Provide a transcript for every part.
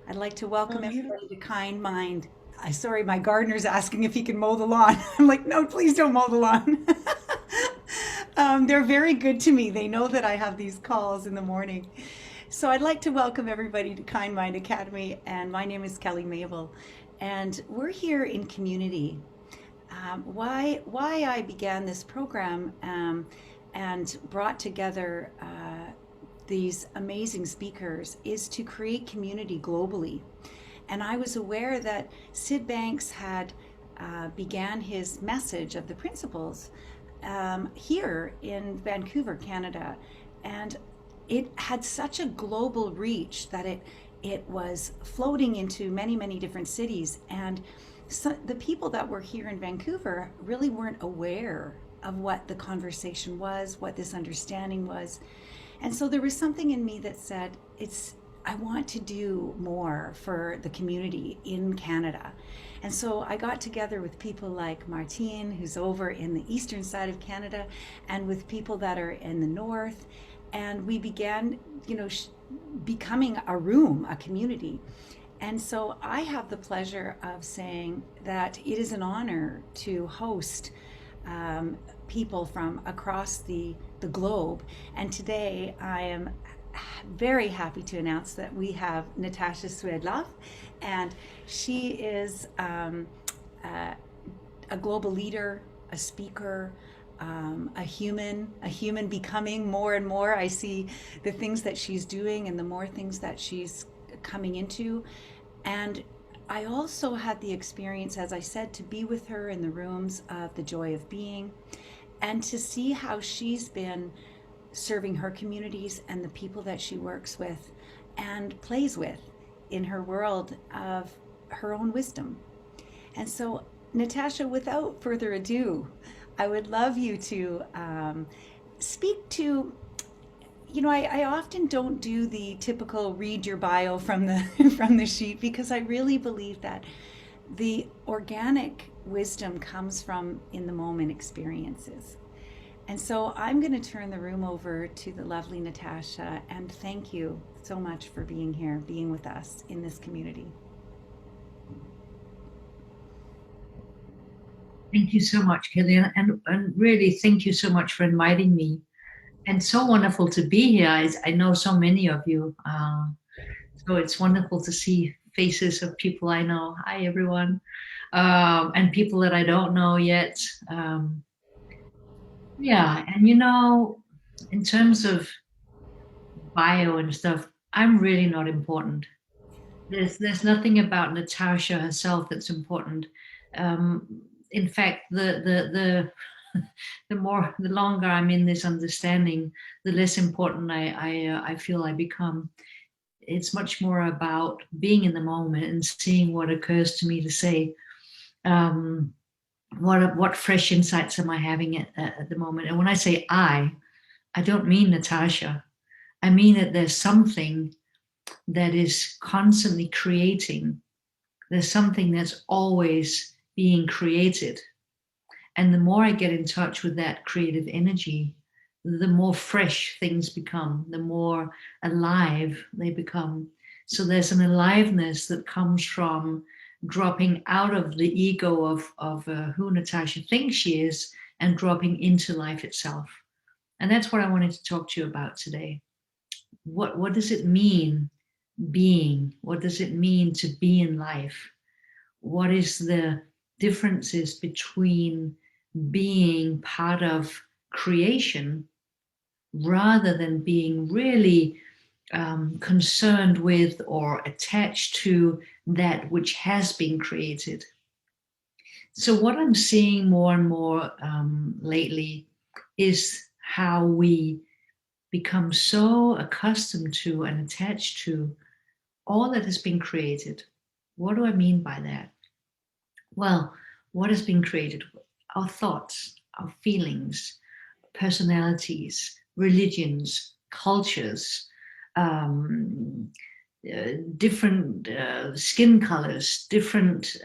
I'd like to Oh, welcome beautiful. everybody to Kind Mind. Sorry, my gardener's asking if he can mow the lawn. I'm like, no, please don't mow the lawn. They're very good to me. They know that I have these calls in the morning. So I'd like to welcome everybody to Kind Mind Academy, and my name is Kelly Mabel, and we're here in community. Why I began this program and brought together these amazing speakers is to create community globally. And I was aware that Sid Banks had began his message of the principles here in Vancouver, Canada, and it had such a global reach that it was floating into many different cities. And so the people that were here in Vancouver really weren't aware of what the conversation was, what this understanding was. And so there was something in me that said, I want to do more for the community in Canada. And so I got together with people like Martine, who's over in the eastern side of Canada, and with people that are in the north. And we began, becoming a room, a community. And so I have the pleasure of saying that it is an honor to host people from across the globe. And today I am very happy to announce that we have Natasha Swerdloff, and she is a global leader, a speaker, a human becoming more and more. I see the things that she's doing and the more things that she's coming into. And I also had the experience, as I said, to be with her in the rooms of the joy of being and to see how she's been serving her communities and the people that she works with and plays with in her world of her own wisdom. And so, Natasha, without further ado, I would love you to speak to. I often don't do the typical read your bio from the from the sheet because I really believe that the organic wisdom comes from in the moment experiences. And so I'm going to turn the room over to the lovely Natasha and thank you so much for being here, being with us in this community. Thank you so much, Kelly. And really, thank you so much for inviting me. And so wonderful to be here. I know so many of you. So it's wonderful to see faces of people I know. Hi, everyone. And people that I don't know yet. Um, yeah. And in terms of bio and stuff, I'm really not important. There's nothing about Natasha herself that's important. In fact, the longer I'm in this understanding, the less important I feel I become. It's much more about being in the moment and seeing what occurs to me to say. Um, what fresh insights am I having at the moment? And when I say I don't mean Natasha. I mean that there's something that is constantly creating. There's something that's always being created. And the more I get in touch with that creative energy, the more fresh things become, the more alive they become. So there's an aliveness that comes from dropping out of the ego of who Natasha thinks she is and dropping into life itself. And that's what I wanted to talk to you about today. What does it mean being? What does it mean to be in life? What is the differences between being part of creation rather than being really concerned with or attached to that which has been created? So, what I'm seeing more and more lately is how we become so accustomed to and attached to all that has been created. What do I mean by that? Well, what has been created? Our thoughts, our feelings, personalities, religions, cultures, um, different skin colors, different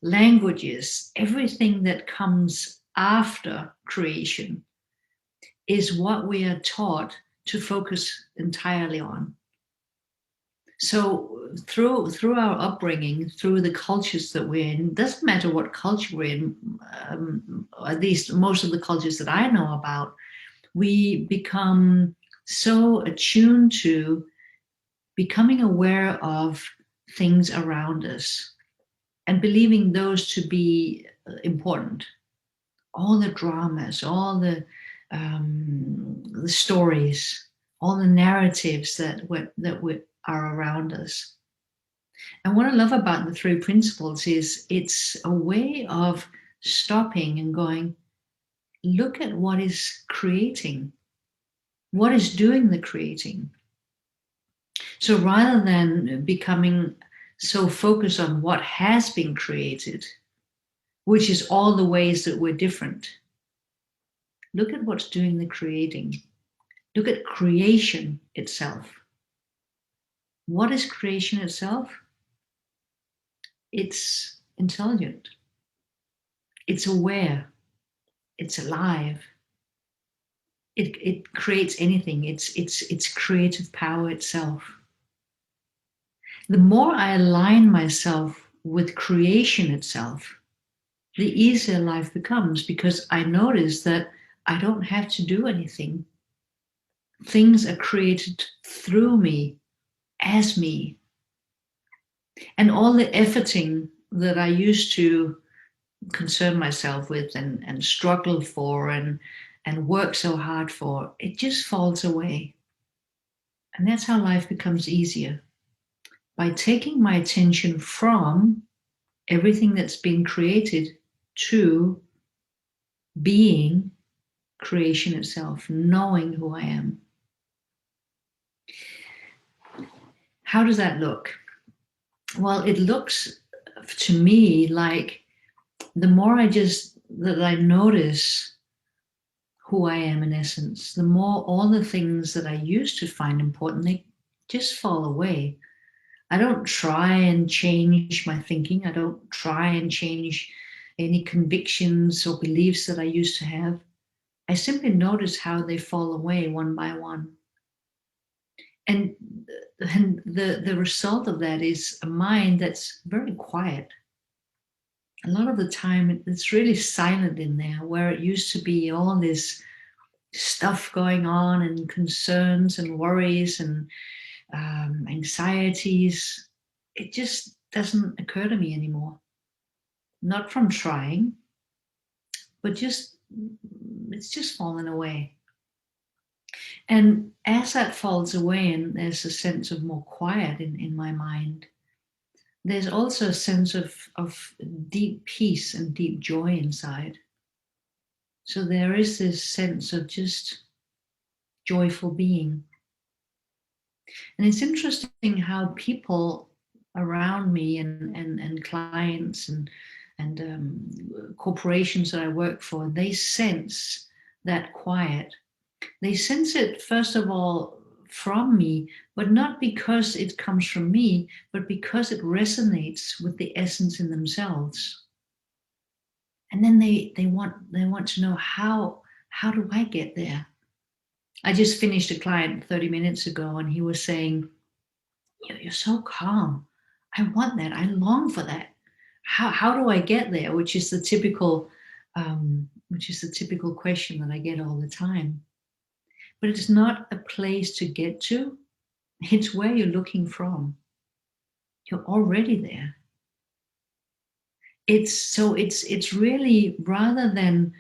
languages, everything that comes after creation is what we are taught to focus entirely on. So through our upbringing, through the cultures that we're in, doesn't matter what culture we're in, at least most of the cultures that I know about, we become so attuned to becoming aware of things around us and believing those to be important. All the dramas, all the stories, all the narratives that are around us. And what I love about the three principles is it's a way of stopping and going, look at what is creating, what is doing the creating. So rather than becoming so focused on what has been created, which is all the ways that we're different, look at what's doing the creating. Look at creation itself. What is creation itself? It's intelligent. It's aware. It's alive. It creates anything. It's creative power itself. The more I align myself with creation itself, the easier life becomes, because I notice that I don't have to do anything. Things are created through me, as me. And all the efforting that I used to concern myself with and struggle for and work so hard for, it just falls away. And that's how life becomes easier. By taking my attention from everything that's been created to being creation itself, knowing who I am. How does that look? Well, it looks to me like the more that I notice who I am in essence, the more all the things that I used to find important, they just fall away. I don't try and change my thinking. I don't try and change any convictions or beliefs that I used to have. I simply notice how they fall away one by one. And the result of that is a mind that's very quiet. A lot of the time it's really silent in there, where it used to be all this stuff going on and concerns and worries and anxieties. It just doesn't occur to me anymore. Not from trying, but it's just fallen away. And as that falls away and there's a sense of more quiet in my mind, there's also a sense of deep peace and deep joy inside. So there is this sense of just joyful being. And it's interesting how people around me and clients and corporations that I work for, they sense that quiet. They sense it, first of all, from me, but not because it comes from me, but because it resonates with the essence in themselves. And then they want to know, how do I get there? I just finished a client 30 minutes ago, and he was saying, you're so calm. I want that. I long for that. How do I get there? Which is the typical question that I get all the time. But it's not a place to get to. It's where you're looking from. You're already there. It's really, rather than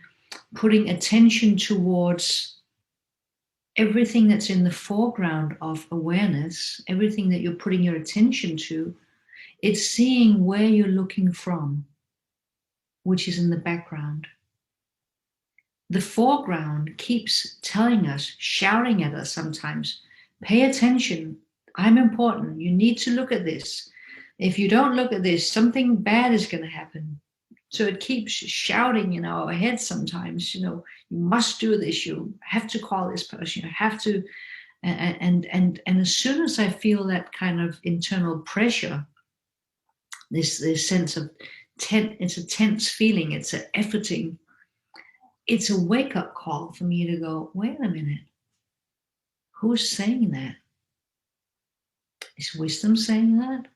putting attention towards everything that's in the foreground of awareness, everything that you're putting your attention to, it's seeing where you're looking from, which is in the background. The foreground keeps telling us, shouting at us sometimes, pay attention, I'm important, you need to look at this. If you don't look at this, something bad is going to happen. So it keeps shouting in our heads sometimes, you must do this, you have to call this person, you have to, and as soon as I feel that kind of internal pressure, this sense of it's a tense feeling, it's an efforting, it's a wake-up call for me to go, wait a minute, who's saying that? Is wisdom saying that?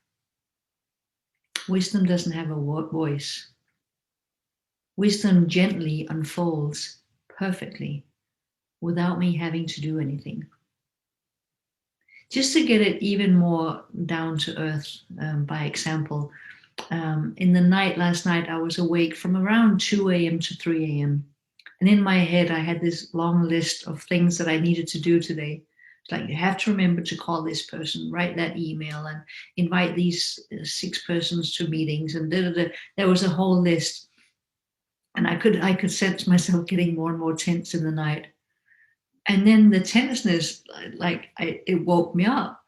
Wisdom doesn't have a voice. Wisdom gently unfolds perfectly without me having to do anything. Just to get it even more down to earth, by example, in the night last night, I was awake from around 2 a.m. to 3 a.m. And in my head, I had this long list of things that I needed to do today. It's like, you have to remember to call this person, write that email, and invite these 6 persons to meetings, and there was a whole list. And I could sense myself getting more and more tense in the night. And then the tenseness, it woke me up,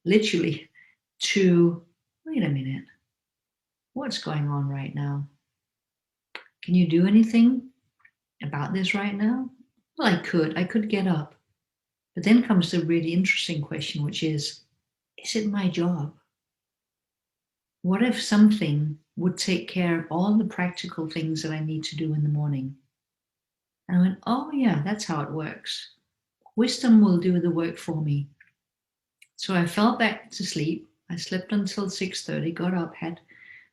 literally, to, wait a minute, what's going on right now? Can you do anything about this right now? Well, I could get up. But then comes the really interesting question, which is it my job? What if something would take care of all the practical things that I need to do in the morning? And I went, oh yeah, that's how it works. Wisdom will do the work for me. So I fell back to sleep. I slept until 6:30, got up, had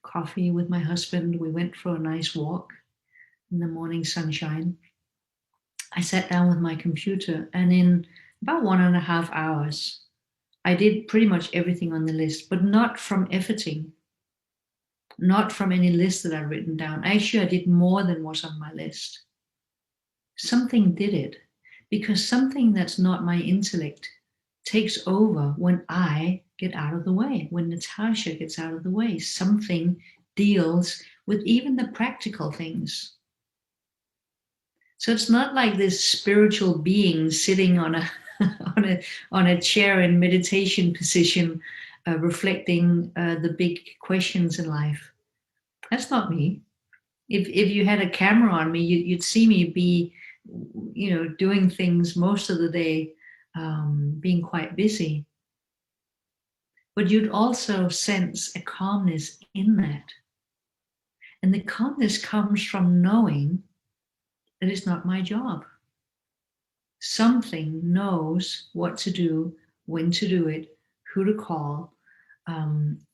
coffee with my husband. We went for a nice walk in the morning sunshine. I sat down with my computer, and in about 1.5 hours, I did pretty much everything on the list, but not from efforting, not from any list that I'd written down. Actually, I did more than was on my list. Something did it, because something that's not my intellect takes over when I get out of the way, when Natasha gets out of the way. Something deals with even the practical things. So it's not like this spiritual being sitting on a on a chair in meditation position, reflecting the big questions in life. That's not me. If you had a camera on me, you'd see me be, doing things most of the day, being quite busy. But you'd also sense a calmness in that. And the calmness comes from knowing that it's not my job. Something knows what to do, when to do it, who to call.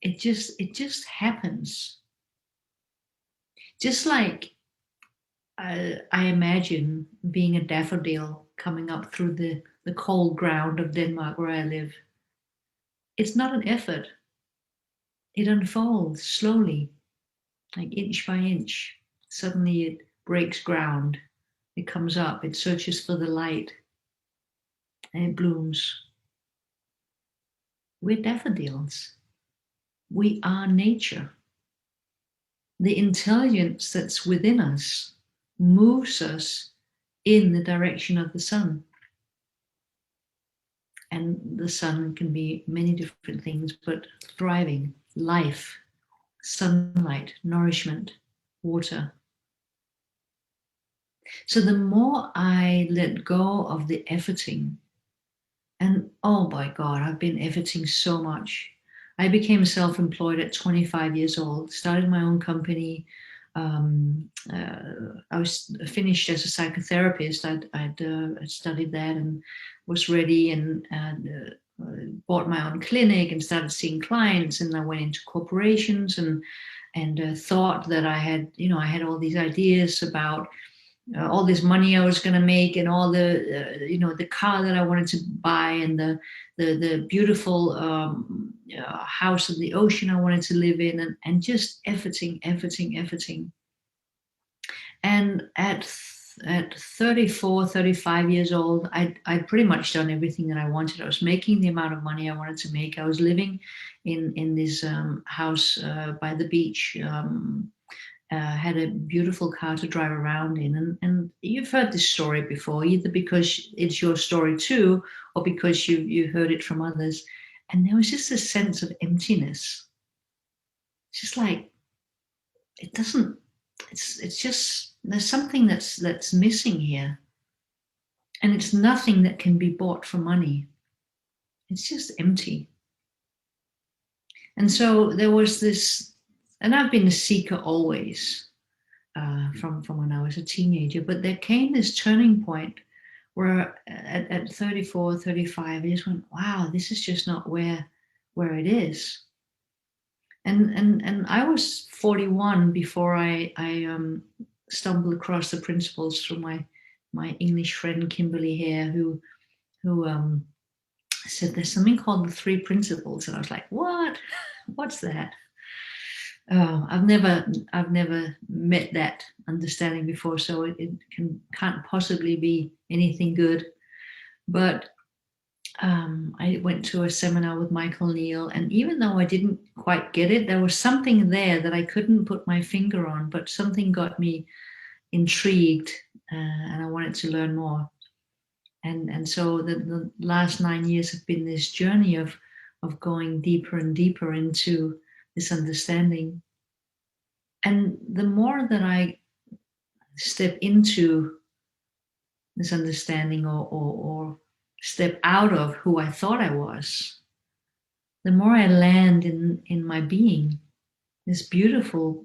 It just happens. Just like I imagine being a daffodil coming up through the cold ground of Denmark where I live. It's not an effort. It unfolds slowly, like inch by inch. Suddenly it breaks ground. It comes up, it searches for the light, and it blooms. We're daffodils. We are nature. The intelligence that's within us moves us in the direction of the sun. And the sun can be many different things, but thriving, life, sunlight, nourishment, water. So the more I let go of the efforting, and oh my God, I've been efforting so much. I became self-employed at 25 years old, started my own company. I was finished as a psychotherapist. I'd studied that and was ready, and bought my own clinic and started seeing clients. And I went into corporations and thought that I had all these ideas about all this money I was going to make, and all the the car that I wanted to buy, and the beautiful house on the ocean I wanted to live in, and just efforting. And at 34, 35 years old, I'd pretty much done everything that I wanted. I was making the amount of money I wanted to make. I was living in this house by the beach. Had a beautiful car to drive around in, and you've heard this story before, either because it's your story too, or because you heard it from others. And there was just a sense of emptiness. It's just like it's just, there's something that's missing here, and it's nothing that can be bought for money. It's just empty. And so there was this. And I've been a seeker always, from when I was a teenager. But there came this turning point Where at 34, 35, I just went, wow, this is just not where it is. And I was 41 before I stumbled across the principles through my English friend Kimberly Hare, who said there's something called the three principles, and I was like, what? What's that? Oh, I've never met that understanding before, so it can't possibly be anything good. But I went to a seminar with Michael Neal, and even though I didn't quite get it, there was something there that I couldn't put my finger on, but something got me intrigued, and I wanted to learn more. And so the last 9 years have been this journey of going deeper and deeper into this understanding. And the more that I step into this understanding, or step out of who I thought I was, the more I land in my being, this beautiful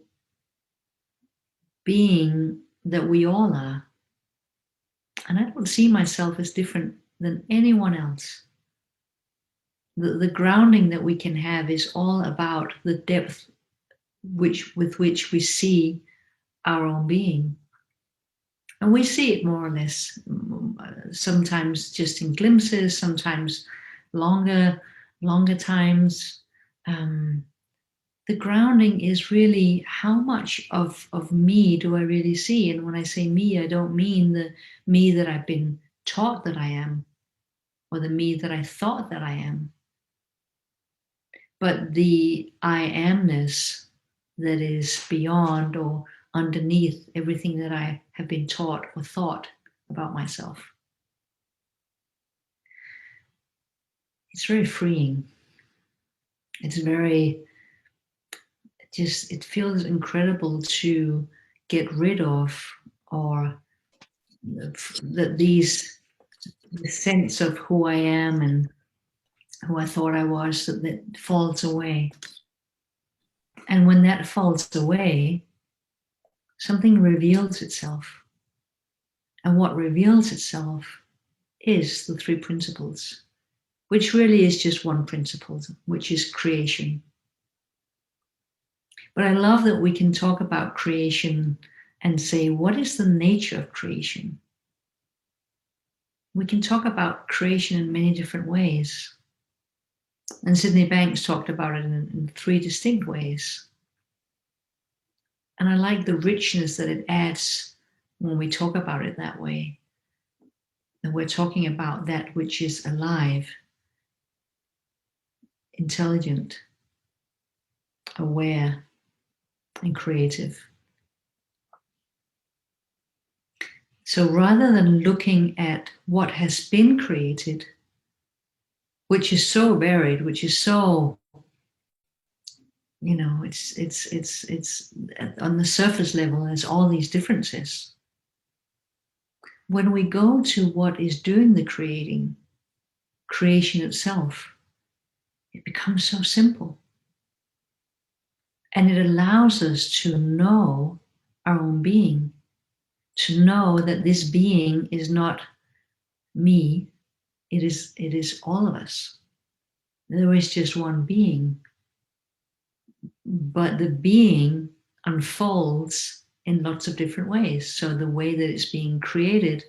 being that we all are. And I don't see myself as different than anyone else. The grounding that we can have is all about the depth with which we see our own being. And we see it more or less, sometimes just in glimpses, sometimes longer times. The grounding is really, how much of me do I really see? And when I say me, I don't mean the me that I've been taught that I am, or the me that I thought that I am, but the I amness that is beyond or underneath everything that I have been taught or thought about myself. It's very freeing. It's very, it feels incredible to get rid of, or the sense of who I am and who I thought I was, that falls away. And when that falls away, something reveals itself. And what reveals itself is the three principles, which really is just one principle, which is creation. But I love that we can talk about creation and say, what is the nature of creation? We can talk about creation in many different ways. And Sydney Banks talked about it in three distinct ways. And I like the richness that it adds when we talk about it that way. That we're talking about that which is alive, intelligent, aware, and creative. So rather than looking at what has been created, which is so varied, which is so, it's on the surface level, there's all these differences. When we go to what is doing the creation itself, it becomes so simple. And it allows us to know our own being, to know that this being is not me, it is all of us. There is just one being, but the being unfolds in lots of different ways. So the way that it's being created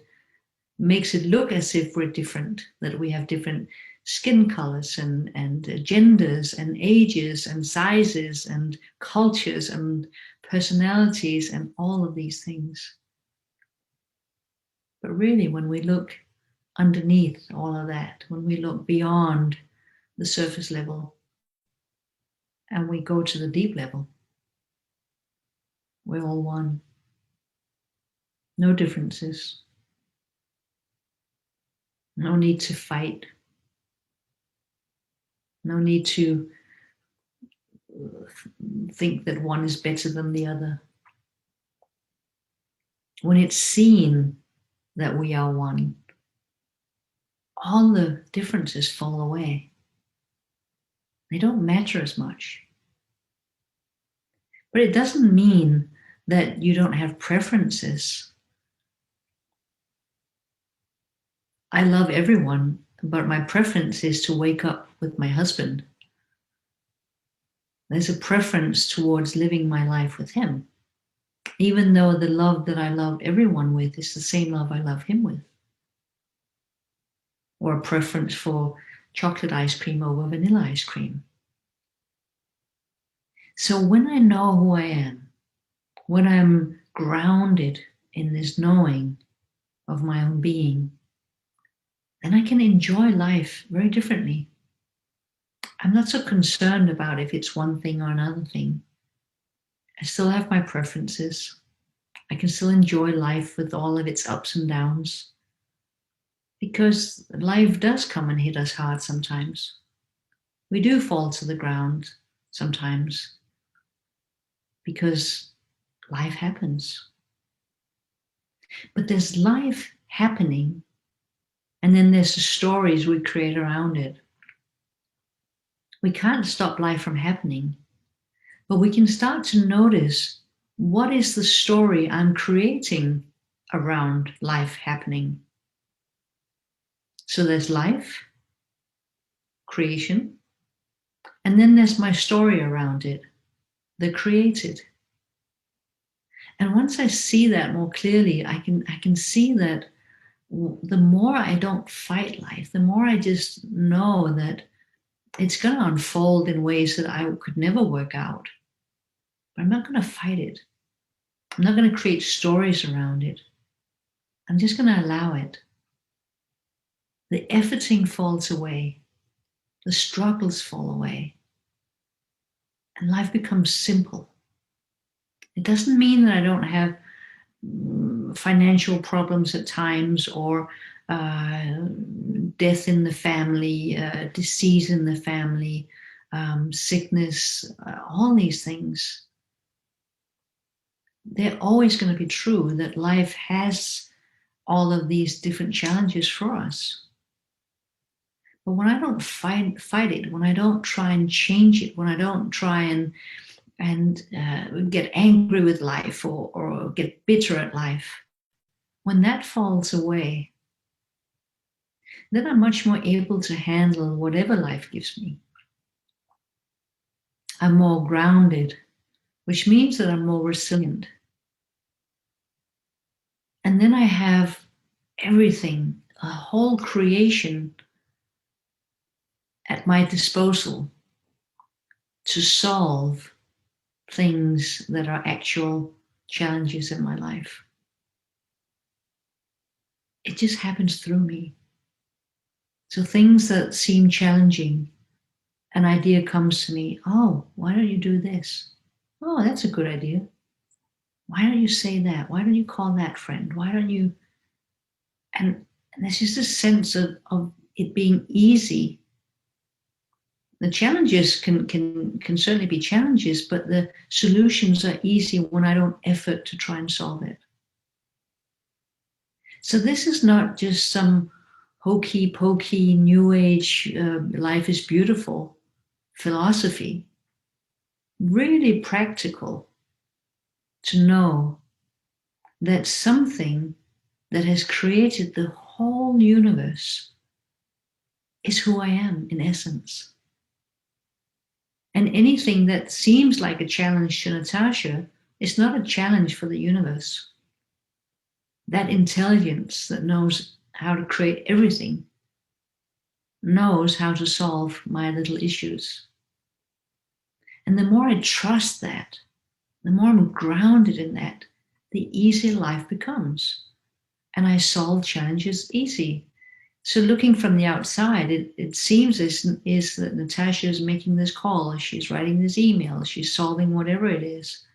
makes it look as if we're different, that we have different skin colors and genders and ages and sizes and cultures and personalities and all of these things. But really, when we look underneath all of that, when we look beyond the surface level and we go to the deep level, we're all one. No differences. No need to fight. No need to think that one is better than the other. When it's seen that we are one, all the differences fall away. They don't matter as much. But it doesn't mean that you don't have preferences. I love everyone, but my preference is to wake up with my husband. There's a preference towards living my life with him, even though the love that I love everyone with is the same love I love him with. Or a preference for chocolate ice cream over vanilla ice cream. So when I know who I am, when I'm grounded in this knowing of my own being, then I can enjoy life very differently. I'm not so concerned about if it's one thing or another thing. I still have my preferences. I can still enjoy life with all of its ups and downs, because life does come and hit us hard sometimes. We do fall to the ground sometimes because life happens. But there's life happening, and then there's the stories we create around it. We can't stop life from happening, but we can start to notice, what is the story I'm creating around life happening? So there's life, creation, and then there's my story around it, the created. And once I see that more clearly, I can see that the more I don't fight life, the more I just know that it's going to unfold in ways that I could never work out. But I'm not going to fight it. I'm not going to create stories around it. I'm just going to allow it. The efforting falls away. The struggles fall away. And life becomes simple. It doesn't mean that I don't have financial problems at times, or death in the family, disease in the family, sickness, all these things. They're always going to be true, that life has all of these different challenges for us. But when I don't fight it, when I don't try and change it, when I don't try and get angry with life, or get bitter at life, when that falls away, then I'm much more able to handle whatever life gives me. I'm more grounded, which means that I'm more resilient. And then I have everything, a whole creation at my disposal to solve things that are actual challenges in my life. It just happens through me. So things that seem challenging, an idea comes to me. Oh, why don't you do this? Oh, that's a good idea. Why don't you say that? Why don't you call that friend? Why don't you? And there's just a sense of it being easy. The challenges can certainly be challenges, but the solutions are easy when I don't effort to try and solve it. So this is not just some hokey pokey new age life is beautiful philosophy. Really practical to know that something that has created the whole universe is who I am in essence. And anything that seems like a challenge to Natasha is not a challenge for the universe. That intelligence that knows how to create everything knows how to solve my little issues. And the more I trust that, the more I'm grounded in that, the easier life becomes. And I solve challenges easy. So looking from the outside, it seems is that Natasha is making this call, she's writing this email, she's solving whatever it is.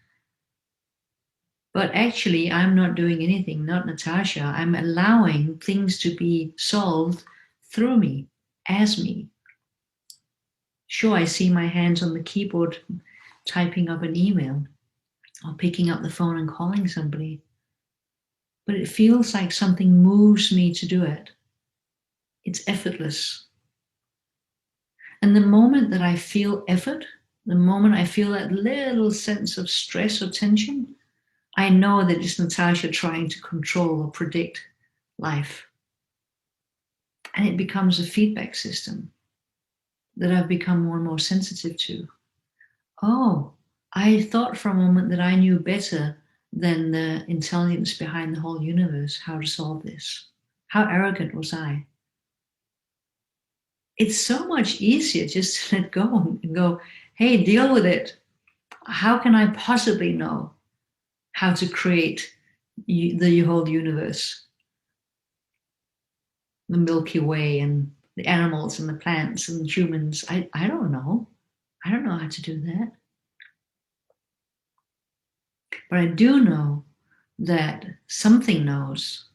But actually, I'm not doing anything, not Natasha. I'm allowing things to be solved through me, as me. Sure, I see my hands on the keyboard typing up an email or picking up the phone and calling somebody. But it feels like something moves me to do it. It's effortless. And the moment that I feel effort, the moment I feel that little sense of stress or tension, I know that it's Natasha trying to control or predict life. And it becomes a feedback system that I've become more and more sensitive to. Oh, I thought for a moment that I knew better than the intelligence behind the whole universe how to solve this. How arrogant was I? It's so much easier just to let go and go, hey, deal with it. How can I possibly know how to create the whole universe, the Milky Way, and the animals and the plants and humans? I don't know. I don't know how to do that. But I do know that something knows.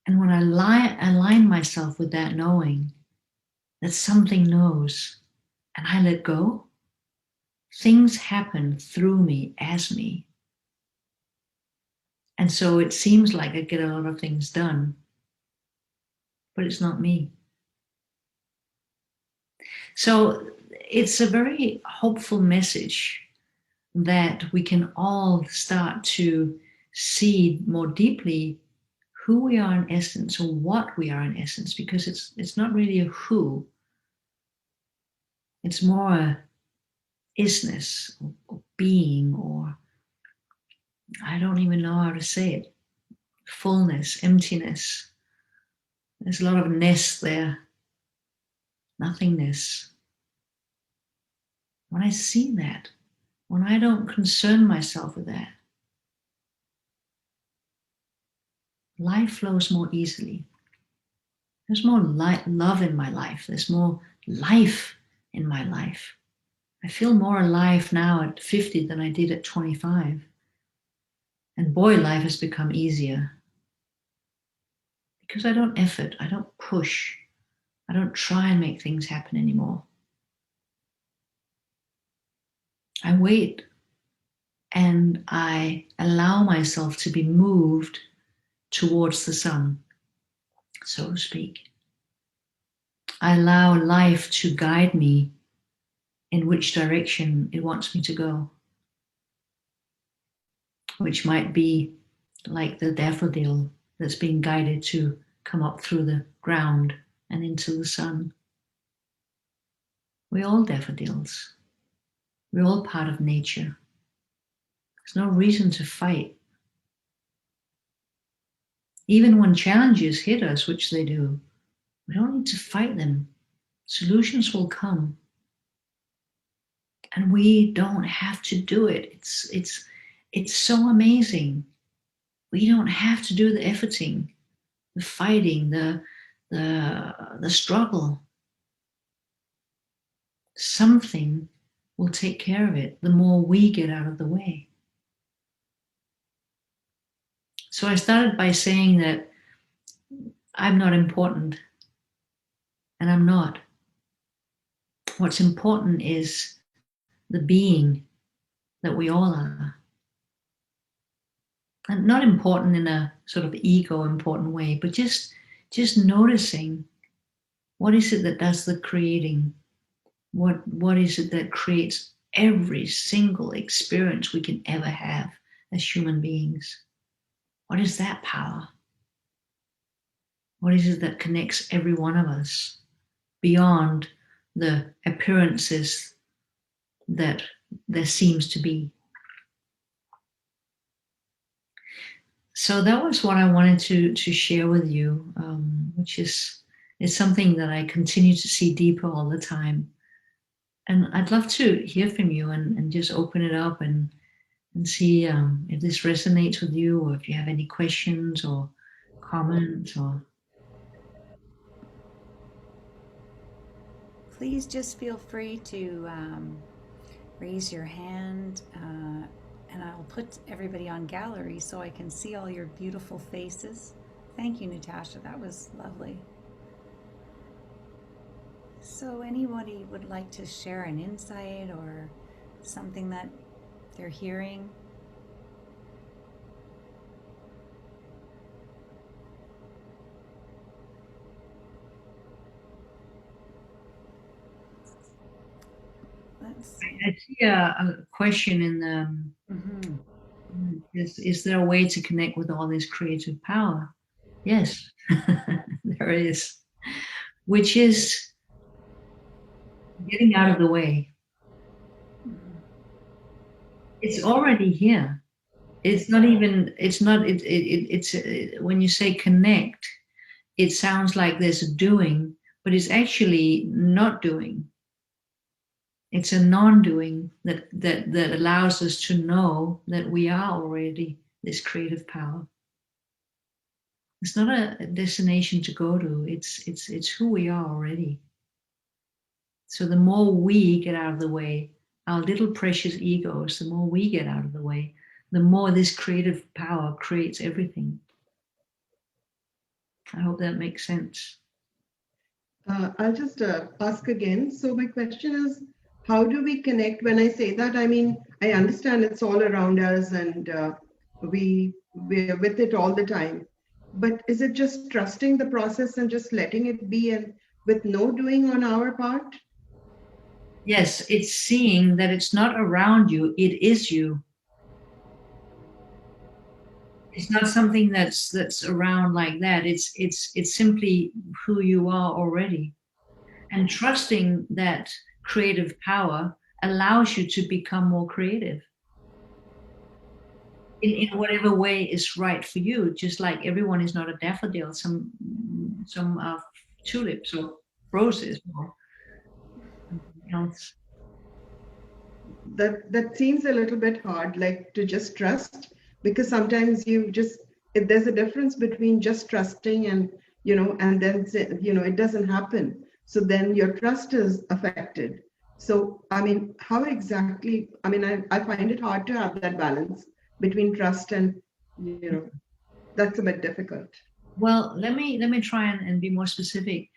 And when I align myself with that knowing that something knows and I let go, things happen through me, as me. And so it seems like I get a lot of things done, but it's not me. So it's a very hopeful message that we can all start to see more deeply who we are in essence, or what we are in essence, because it's not really a who, it's more a isness, or being, or I don't even know how to say it, fullness, emptiness. There's a lot of ness there, nothingness. When I see that, when I don't concern myself with that, life flows more easily. There's more love in my life. There's more life in my life. I feel more alive now at 50 than I did at 25. And boy, life has become easier. Because I don't effort, I don't push, I don't try and make things happen anymore. I wait and I allow myself to be moved towards the sun, so to speak. I allow life to guide me in which direction it wants me to go, which might be like the daffodil that's being guided to come up through the ground and into the sun. We're all daffodils. We're all part of nature. There's no reason to fight. Even when challenges hit us, which they do, we don't need to fight them. Solutions will come. And we don't have to do it. It's so amazing. We don't have to do the efforting, the fighting, the struggle. Something will take care of it the more we get out of the way. So I started by saying that I'm not important, and I'm not. What's important is the being that we all are. And not important in a sort of ego important way, but just noticing what is it that does the creating? What is it that creates every single experience we can ever have as human beings? What is that power? What is it that connects every one of us beyond the appearances that there seems to be? So that was what I wanted to share with you, which is something that I continue to see deeper all the time. And I'd love to hear from you and just open it up and see if this resonates with you, or if you have any questions or comments. Or Please just feel free to raise your hand, and I'll put everybody on gallery so I can see all your beautiful faces. Thank you, Natasha. That was lovely. So anybody would like to share an insight or something that they're hearing? Let's see. I see a question in the Mm-hmm. is there a way to connect with all this creative power? Yes, there there is, which is getting out of the way. It's already here. It's not even, it's not, it's, when you say connect, it sounds like there's a doing, but it's actually not doing. It's a non-doing that allows us to know that we are already this creative power. It's not a destination to go to. It's who we are already. So the more we get out of the way, our little precious egos, the more we get out of the way, the more this creative power creates everything. I hope that makes sense. I'll just ask again. So my question is, how do we connect? When I say that, I mean, I understand it's all around us and we're with it all the time. But is it just trusting the process and just letting it be and with no doing on our part? Yes, it's seeing that it's not around you, it is you. It's not something that's around like that. It's simply who you are already. And trusting that creative power allows you to become more creative in whatever way is right for you. Just like everyone is not a daffodil, some are tulips or roses or something else. That seems a little bit hard, like to just trust, because sometimes you just, if there's a difference between just trusting and and then it doesn't happen, so then your trust is affected. So I mean, how exactly, I mean, I find it hard to have that balance between trust and that's a bit difficult. Well, let me try and be more specific,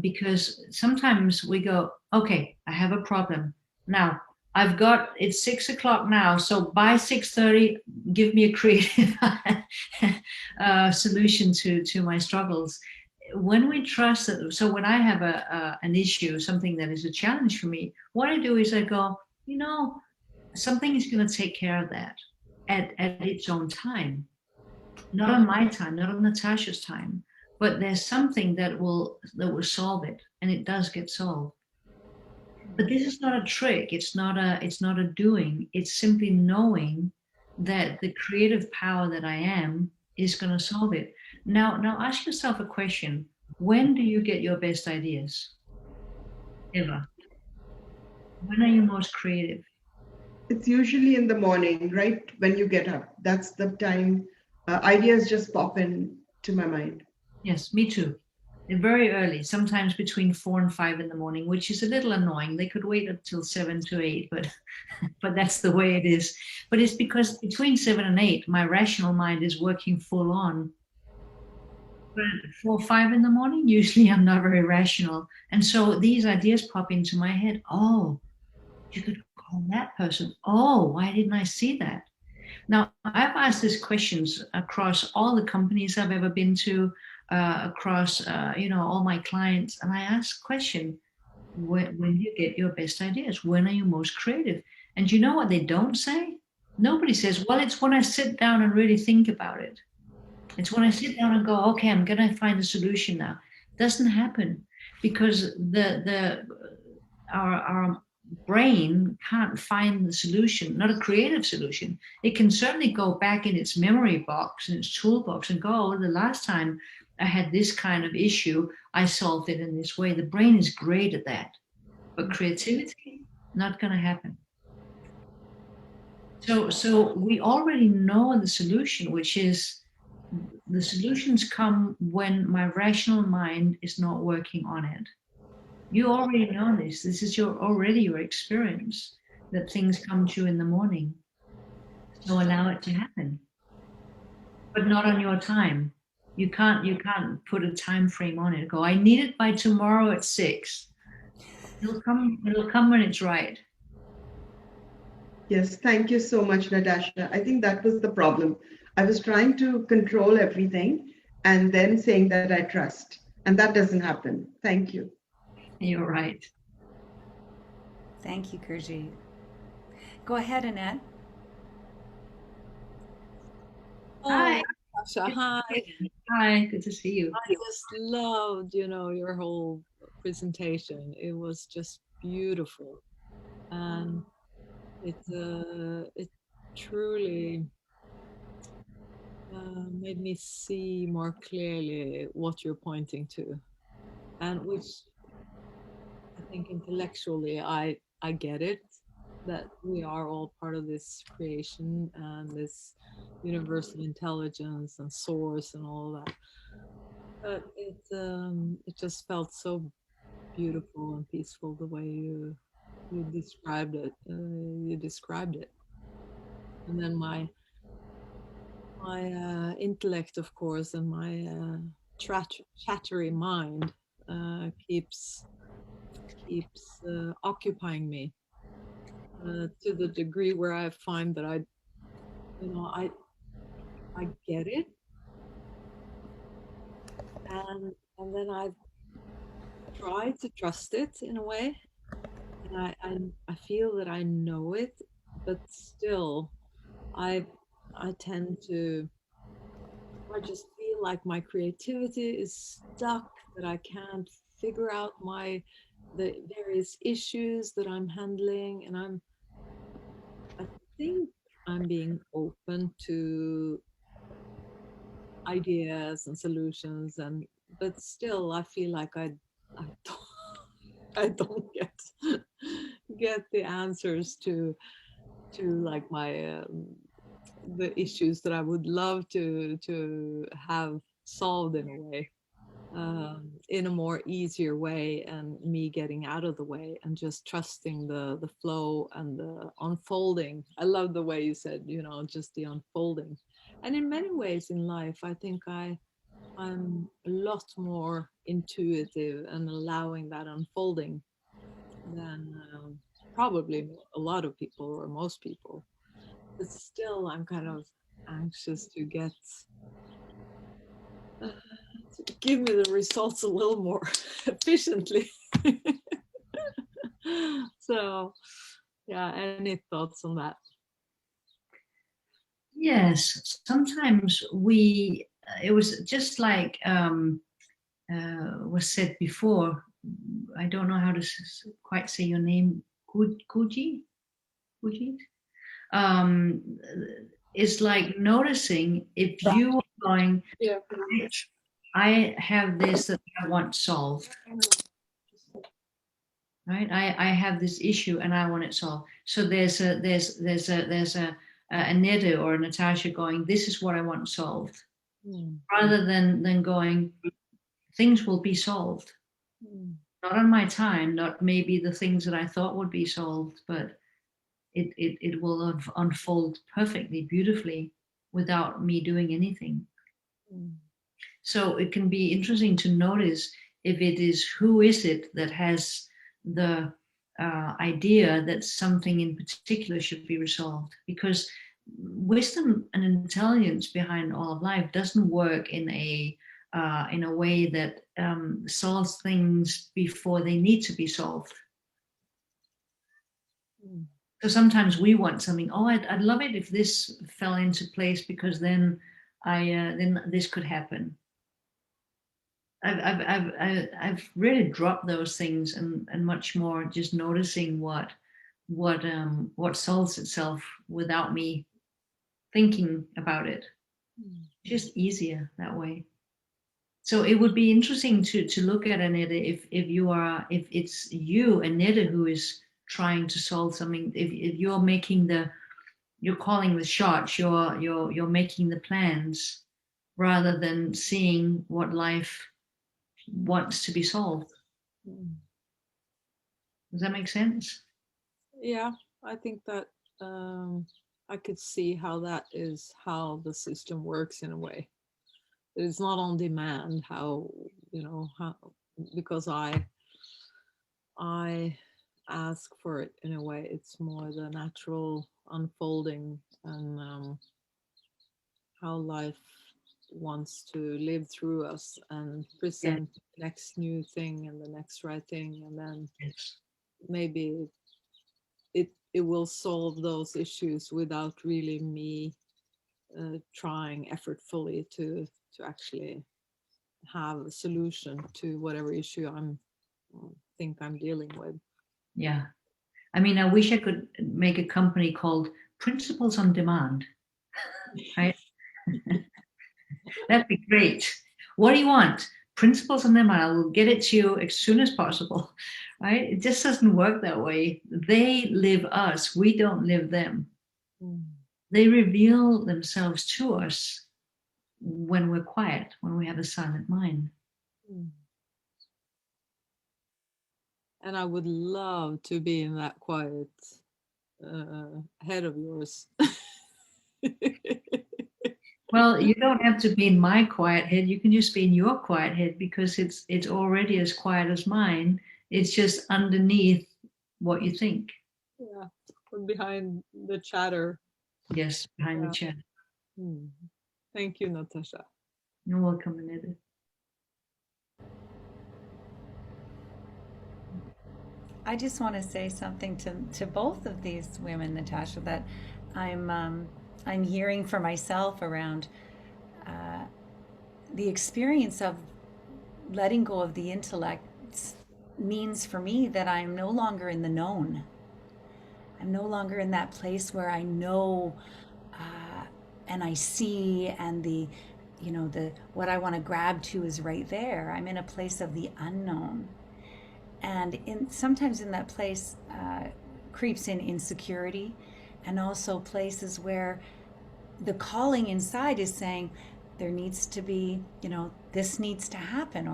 because sometimes we go, okay, I have a problem now. It's 6 o'clock now, so by 6:30, give me a creative solution to my struggles. When we trust that, so when I have an issue, something that is a challenge for me, what I do is I go, something is going to take care of that at its own time. Not on my time, not on Natasha's time, but there's something that will solve it, and it does get solved. But this is not a trick. It's not a doing. It's simply knowing that the creative power that I am is going to solve it. Now ask yourself a question. When do you get your best ideas? Ever? When are you most creative? It's usually in the morning, right when you get up. That's the time ideas just pop in to my mind. Yes, me too. Very early, sometimes between 4 and 5 in the morning, which is a little annoying. They could wait until 7 to 8, but that's the way it is. But it's because between 7 and 8, my rational mind is working full on. But at 4 or 5 in the morning, usually I'm not very rational. And so these ideas pop into my head. Oh, you could call that person. Oh, why didn't I see that? Now, I've asked these questions across all the companies I've ever been to, across all my clients, and I ask question: when you get your best ideas, when are you most creative? And you know what they don't say? Nobody says, well, it's when I sit down and really think about it. It's when I sit down and go, okay, I'm gonna find a solution now. It doesn't happen because our brain can't find the solution, not a creative solution. It can certainly go back in its memory box, in its toolbox, and go, oh, the last time I had this kind of issue, I solved it in this way. The brain is great at that. But creativity, not going to happen. So we already know the solution, which is the solutions come when my rational mind is not working on it. You already know this. This is already your experience, that things come to you in the morning. So allow it to happen, but not on your time. You can't put a time frame on it. Go, I need it by tomorrow at 6. It'll come when it's right. Yes, thank you so much, Natasha. I think that was the problem. I was trying to control everything and then saying that I trust, and that doesn't happen. Thank you. You're right. Thank you, Gurjeet. Go ahead, Annette. Hi. Natasha, hi. Hi, good to see you. I just loved, your whole presentation. It was just beautiful, and it truly made me see more clearly what you're pointing to, and which I think intellectually I get it, that we are all part of this creation and this universal intelligence and source and all that. But it just felt so beautiful and peaceful the way you described it. And then my intellect, of course, and my chattery mind keeps occupying me to the degree where I find that I get it, and then I try to trust it in a way, and I feel that I know it, but still I I tend to I just feel like my creativity is stuck, that I can't figure out the various issues that I'm handling, and I think I'm being open to ideas and solutions, and but still I feel like I don't I don't get the answers to like my the issues that I would love to have solved in a way, in a more easier way, and me getting out of the way and just trusting the flow and the unfolding. I love the way you said, just the unfolding. And in many ways in life, I think I'm a lot more intuitive and allowing that unfolding than probably a lot of people or most people. But still, I'm kind of anxious to get to give me the results a little more efficiently. So, yeah, any thoughts on that? Yes, sometimes it was just like was said before. I don't know how to quite say your name, Kuji? Kuji? Um, it's like noticing if you are going, Yeah. I have this that I want solved, right? I have this issue and I want it solved. So there's a Netta or a Natasha going, this is what I want solved, rather than going, things will be solved. Not on my time, not maybe the things that I thought would be solved, but it will unfold perfectly, beautifully, without me doing anything. So it can be interesting to notice if it is, who is it that has the idea that something in particular should be resolved, because wisdom and intelligence behind all of life doesn't work in a way that solves things before they need to be solved. So sometimes we want something. Oh, I'd love it if this fell into place, because then then this could happen. I've really dropped those things and much more just noticing what solves itself without me thinking about it. Just easier that way. So it would be interesting to look at, Aneta, if it's you, Aneta, who is trying to solve something. If you're calling the shots, you're making the plans, rather than seeing what life wants to be solved. Does that make sense? Yeah, I think that I could see how that is how the system works in a way. It's not on demand, how because I ask for it in a way. It's more the natural unfolding, and how life wants to live through us and present the next new thing and the next right thing, and then maybe it will solve those issues without really me trying effortfully to actually have a solution to whatever issue think I'm dealing with. Yeah. I mean, I wish I could make a company called Principles on Demand, right? That'd be great. What do you want? Principles on Demand. I will get it to you as soon as possible, right? It just doesn't work that way. They live us. We don't live them. Mm. They reveal themselves to us when we're quiet, when we have a silent mind. Mm. And I would love to be in that quiet head of yours. Well, you don't have to be in my quiet head. You can just be in your quiet head, because it's already as quiet as mine. It's just underneath what you think. Yeah, from behind the chatter. Yes, behind the chair. Mm. Thank you, Natasha. You're welcome, Anita. I just want to say something to both of these women, Natasha, that I'm hearing for myself around the experience of letting go of the intellect means for me that I'm no longer in the known. I'm no longer in that place where I know and I see, and the what I want to grab to is right there. I'm in a place of the unknown, and sometimes in that place creeps in insecurity, and also places where the calling inside is saying there needs to be, this needs to happen,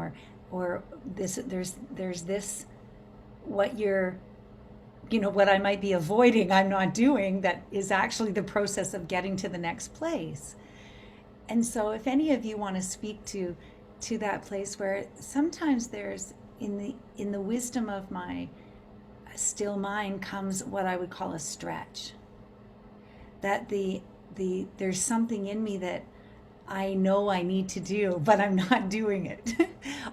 or this, there's this, what you're, what I might be avoiding, I'm not doing, that is actually the process of getting to the next place. And so if any of you want to speak to that place where sometimes there's, in the wisdom of my still mind comes what I would call a stretch, that there's something in me that I know I need to do, but I'm not doing it.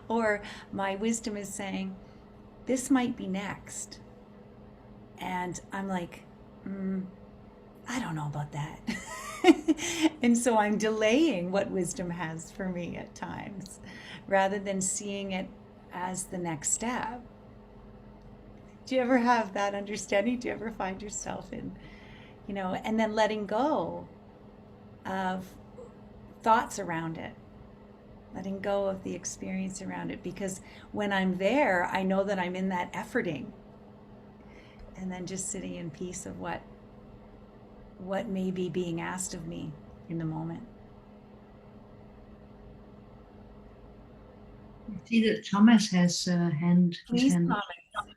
Or my wisdom is saying, this might be next. And I'm like, I don't know about that. And so I'm delaying what wisdom has for me at times, rather than seeing it as the next step. Do you ever have that understanding? Do you ever find yourself in, and then letting go of thoughts around it, letting go of the experience around it? Because when I'm there, I know that I'm in that efforting, and then just sitting in peace of what may be being asked of me in the moment. I see that Thomas has a hand. Please hand. comment.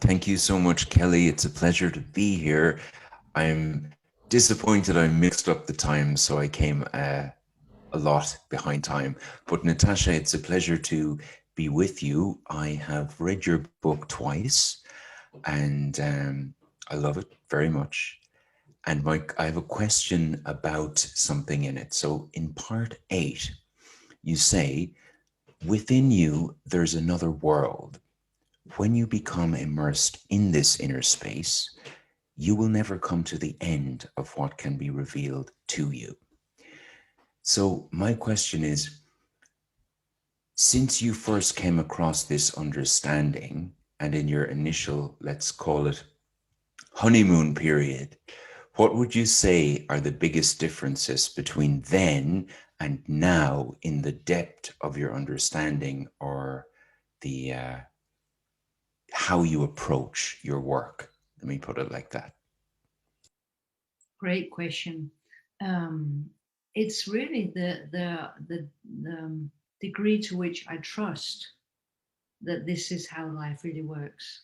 Thank you so much, Kelly. It's a pleasure to be here. I'm disappointed I mixed up the time, so I came a lot behind time. But Natasha, it's a pleasure to be with you. I have read your book twice, and I love it very much. And I have a question about something in it. So in part 8, you say, within you, there's another world. When you become immersed in this inner space, you will never come to the end of what can be revealed to you. So my question is, since you first came across this understanding, and in your initial, let's call it, honeymoon period, what would you say are the biggest differences between then and now in the depth of your understanding, or the how you approach your work? Let me put it like that. Great question. It's really the degree to which I trust that this is how life really works.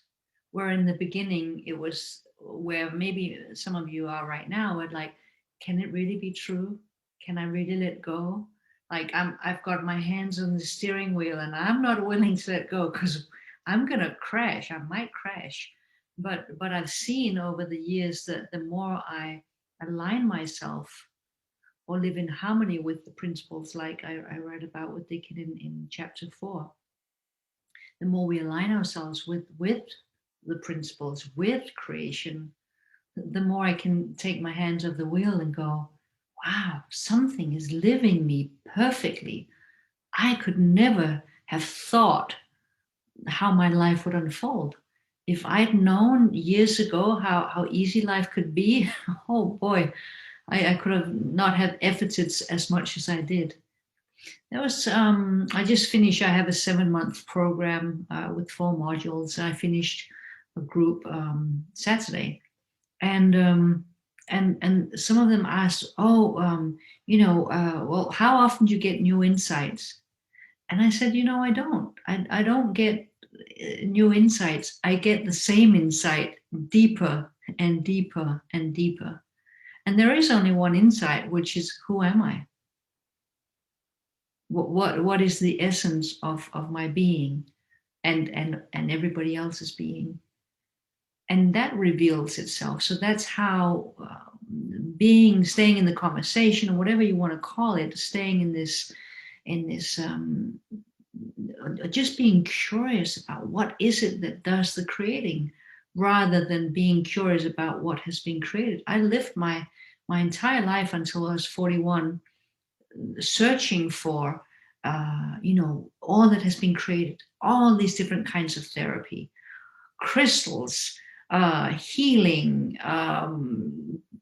Where in the beginning it was, where maybe some of you are right now, at like, can it really be true? Can I really let go? Like I've got my hands on the steering wheel and I'm not willing to let go because I'm gonna crash. I might crash. But I've seen over the years that the more I align myself or live in harmony with the principles, like I write about with Dickon in chapter 4, the more we align ourselves with the principles, with creation, the more I can take my hands off the wheel and go, wow, something is living me perfectly. I could never have thought how my life would unfold. If I'd known years ago how easy life could be, oh boy, I could have not have efforted as much as I did. There was, I just finished, I have a 7-month program with 4 modules. I finished a group Saturday. And some of them asked, well, how often do you get new insights? And I said, I don't. I don't get new insights. I get the same insight deeper and deeper and deeper. And there is only one insight, which is, who am I? What is the essence of my being and everybody else's being? And that reveals itself. So that's how staying in the conversation, or whatever you want to call it, staying in this just being curious about what is it that does the creating, rather than being curious about what has been created. I lived my entire life until I was 41 searching for all that has been created, all these different kinds of therapy, crystals, healing,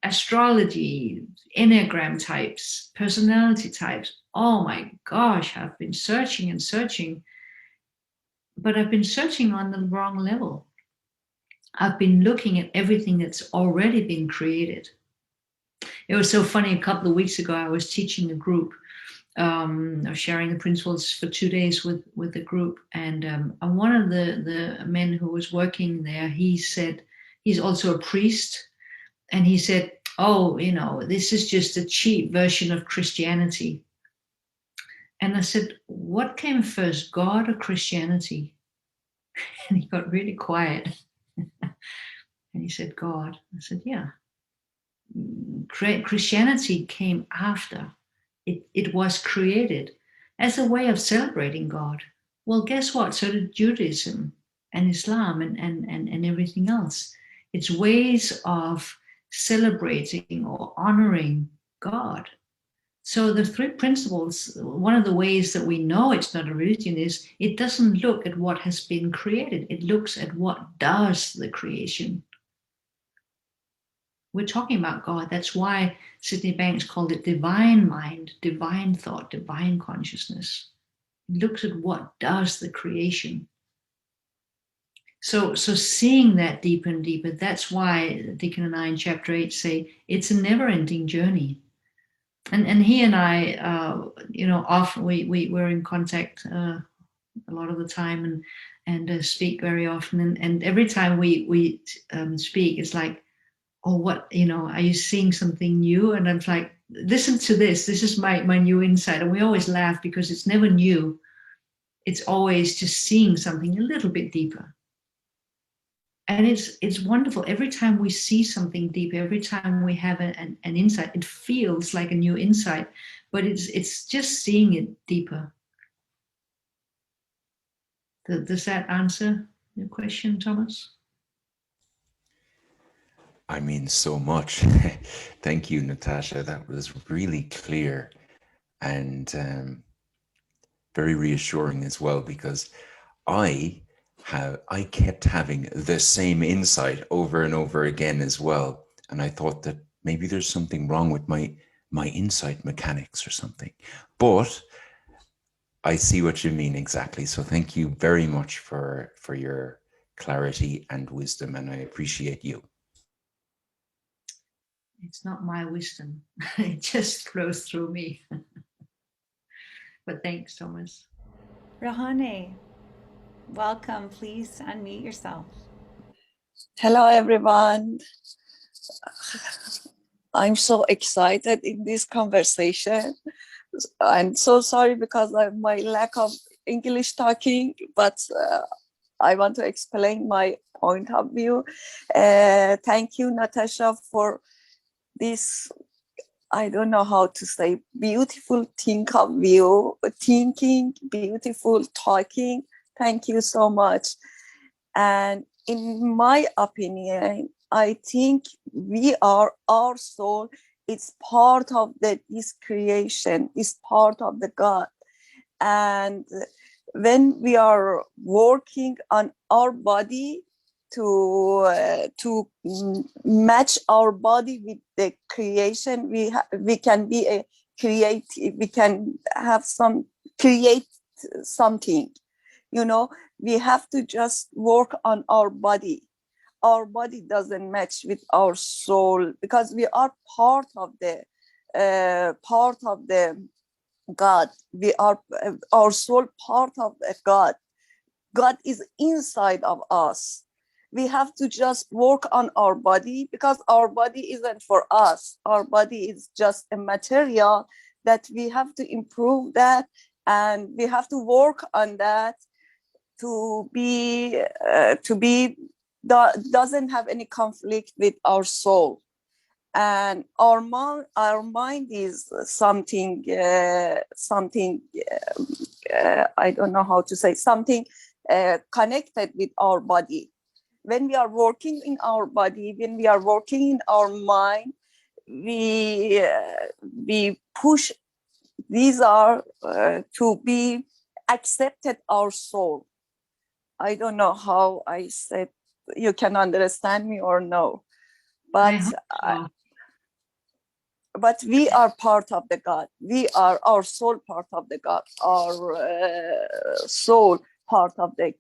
astrology, Enneagram types, personality types. Oh my gosh, I've been searching and searching, but I've been searching on the wrong level. I've been looking at everything that's already been created. It was so funny, a couple of weeks ago, I was teaching a group, sharing the principles for 2 days with the group. And one of the men who was working there, he said, he's also a priest. And he said, oh, this is just a cheap version of Christianity. And I said, what came first, God or Christianity? And he got really quiet. And he said, God. I said, yeah. Christianity came after. It was created as a way of celebrating God. Well, guess what? So did Judaism and Islam and everything else. It's ways of celebrating or honoring God. So the 3 principles, one of the ways that we know it's not a religion is it doesn't look at what has been created. It looks at what does the creation. We're talking about God. That's why Sydney Banks called it divine mind, divine thought, divine consciousness. It looks at what does the creation. So seeing that deeper and deeper, that's why Deacon and I in chapter 8 say it's a never-ending journey. And he and I, often we're in contact a lot of the time and speak very often. And every time we speak, it's like, oh, what, are you seeing something new? And I'm like, listen to this. This is my new insight. And we always laugh because it's never new. It's always just seeing something a little bit deeper. And it's wonderful. Every time we see something deep, every time we have an insight, it feels like a new insight, but it's just seeing it deeper. Does that answer your question, Thomas? I mean, so much. Thank you, Natasha. That was really clear and very reassuring as well, because I kept having the same insight over and over again as well. And I thought that maybe there's something wrong with my insight mechanics or something. But I see what you mean exactly. So thank you very much for your clarity and wisdom, and I appreciate you. It's not my wisdom. It just flows through me. But thanks, Thomas. Rahane, welcome. Please unmute yourself. Hello, everyone. I'm so excited in this conversation. I'm so sorry because of my lack of English talking, but I want to explain my point of view. Thank you, Natasha, for this, I don't know how to say, beautiful thinking, beautiful talking. Thank you so much. And in my opinion, I think we are, our soul, it's part of this creation, it's part of the God. And when we are working on our body to match our body with the creation, we can be a creative, we can have create something, you know. We have to just work on our body. Our body doesn't match with our soul because we are part of the God. We are our soul part of the God. God is inside of us. We have to just work on our body because our body isn't for us. Our body is just a material that we have to improve that, and we have to work on that to be doesn't have any conflict with our soul. And our mind is something I don't know how to say, something connected with our body. When we are working in our body, when we are working in our mind, we push these are to be accepted our soul. I don't know how I said, you can understand me or no, I but hope so. but we are part of the God. We are our soul part of the God. Our soul part of the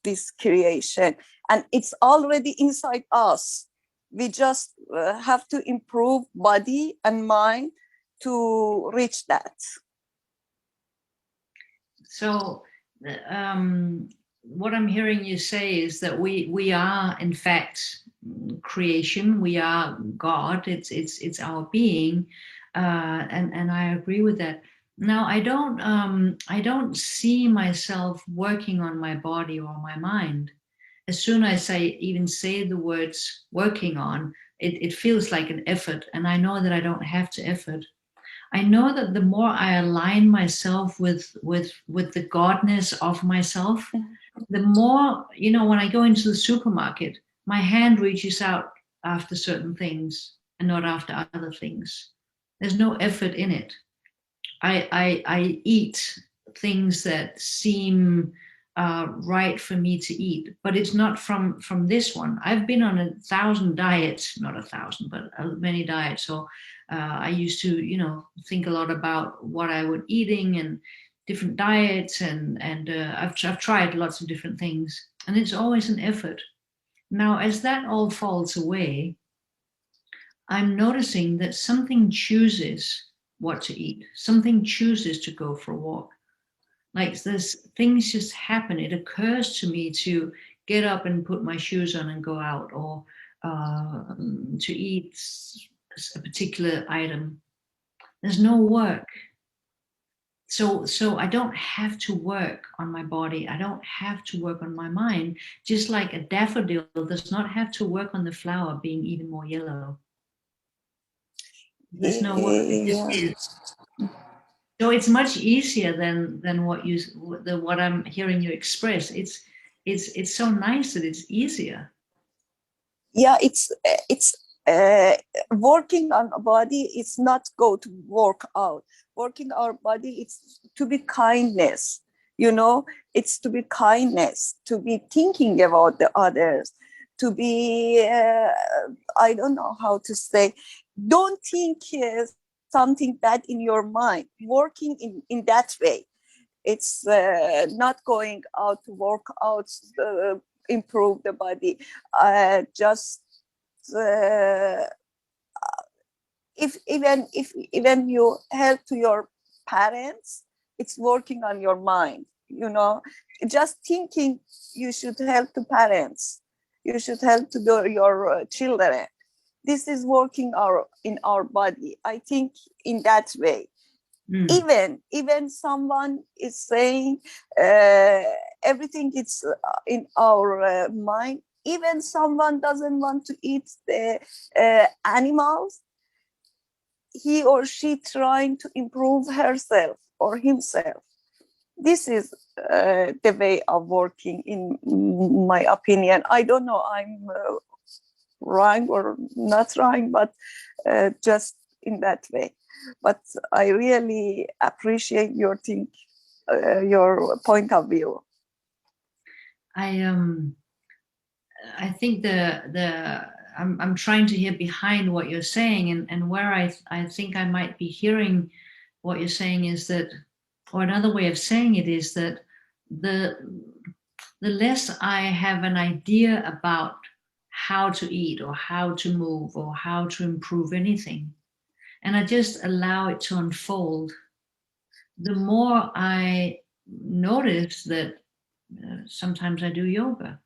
this creation, and it's already inside us. We just have to improve body and mind to reach that. So, what I'm hearing you say is that we are in fact creation. We are God. It's our being, and I agree with that. Now, I don't see myself working on my body or my mind. As soon as I even say the words working on, it feels like an effort, and I know that I don't have to effort. I know that the more I align myself with the godness of myself, the more, you know, when I go into the supermarket, my hand reaches out after certain things and not after other things. There's no effort in it. I eat things that seem right for me to eat, but it's not from this one. I've been on 1,000 diets, not 1,000, but many diets. So I used to, you know, think a lot about what I was eating and different diets, and I've tried lots of different things, and it's always an effort. Now, as that all falls away, I'm noticing that something chooses what to eat. Something chooses to go for a walk. Like this, things just happen. It occurs to me to get up and put my shoes on and go out, or to eat a particular item. There's no work. So I don't have to work on my body. I don't have to work on my mind. Just like a daffodil does not have to work on the flower being even more yellow. There's no work. It just is. So it's much easier than what I'm hearing you express. It's so nice that it's easier. Yeah, it's working on a body. It's not go to work out. Working our body, it's to be kindness. You know, it's to be kindness, to be thinking about the others, to be I don't know how to say. Don't think something bad in your mind. Working in that way. It's not going out to work out, improve the body. Just if even you help to your parents, it's working on your mind. You know, just thinking you should help to parents, you should help to your children. This is working in our body. I think in that way. Even someone is saying everything is in our mind. Even someone doesn't want to eat the animals, he or she trying to improve herself or himself. This is the way of working, in my opinion. I don't know, I'm wrong or not wrong, but just in that way. But I really appreciate your your point of view. I think I'm trying to hear behind what you're saying, and where I think I might be hearing what you're saying is that, or another way of saying it is that the less I have an idea about how to eat or how to move or how to improve anything, and I just allow it to unfold, the more I notice that sometimes I do yoga,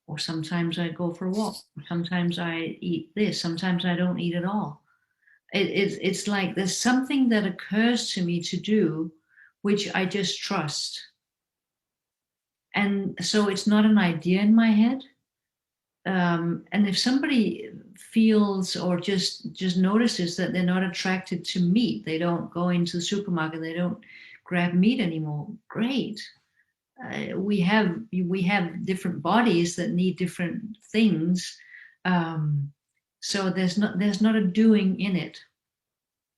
or sometimes I go for a walk, or sometimes I eat this, sometimes I don't eat at all. It's like there's something that occurs to me to do, which I just trust. And so it's not an idea in my head. And if somebody feels or just notices that they're not attracted to meat, they don't go into the supermarket, they don't grab meat anymore, great. We have different bodies that need different things, so there's not a doing in it.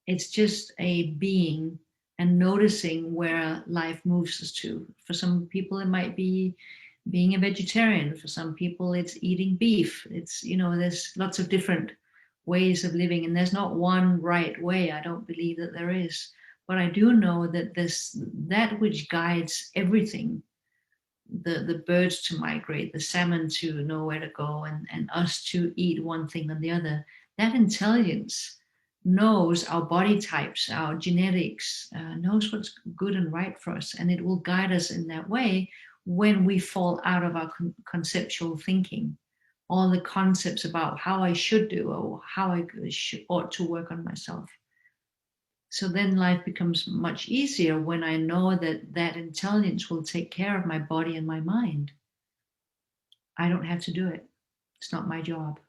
It's just a being and noticing where life moves us to. For some people, it might be being a vegetarian. For some people, it's eating beef. It's, there's lots of different ways of living, and there's not one right way. I don't believe that there is. But I do know that that which guides everything, the birds to migrate, the salmon to know where to go, and us to eat one thing or the other, that intelligence knows our body types, our genetics, knows what's good and right for us, and it will guide us in that way when we fall out of our conceptual thinking, all the concepts about how I should do or how I ought to work on myself. So then life becomes much easier when I know that that intelligence will take care of my body and my mind. I don't have to do it. It's not my job.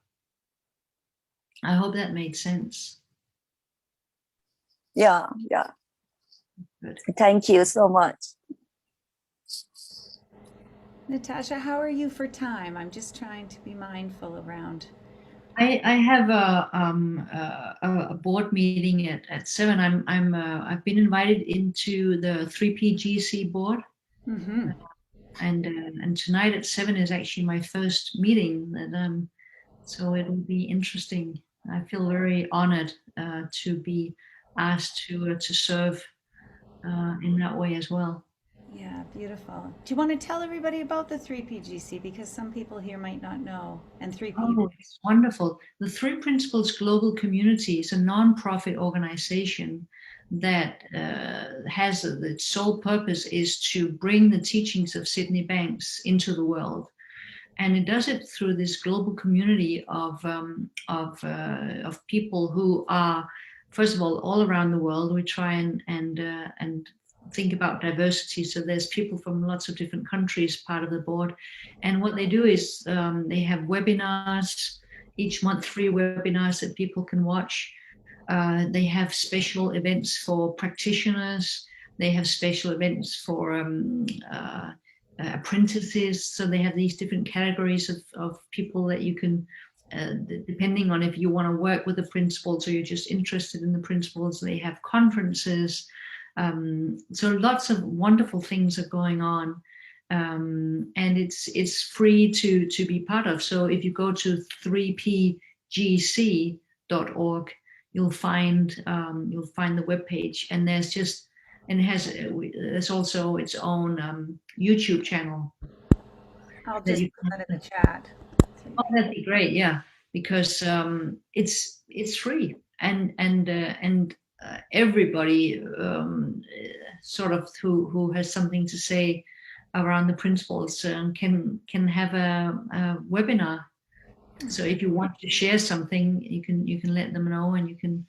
I hope that made sense. Yeah. Good. Thank you so much. Natasha, how are you for time? I'm just trying to be mindful around. I have a board meeting at 7. I've been invited into the 3PGC board, Mm-hmm. and tonight at 7 is actually my first meeting, and so it'll be interesting. I feel very honored to be asked to serve in that way as well. Yeah, beautiful. Do you want to tell everybody about the 3PGC? Because some people here might not know. And 3P. Oh, it's wonderful. The Three Principles Global Community is a non-profit organization that has its sole purpose is to bring the teachings of Sydney Banks into the world. And it does it through this global community of people who are, first of all around the world. We try and think about diversity. So there's people from lots of different countries part of the board. And what they do is they have webinars each month, free webinars that people can watch. They have special events for practitioners. They have special events for apprentices. So they have these different categories of people that you can, depending on if you want to work with the principles or you're just interested in the principles. They have conferences. So lots of wonderful things are going on, and it's free to be part of. So if you go to 3pgc.org, you'll find the webpage, and there's also its own YouTube channel. I'll just put that in the chat. Oh, that'd be great, yeah, because it's free, and everybody sort of who has something to say around the principles can have a webinar. So if you want to share something, you can let them know, and you can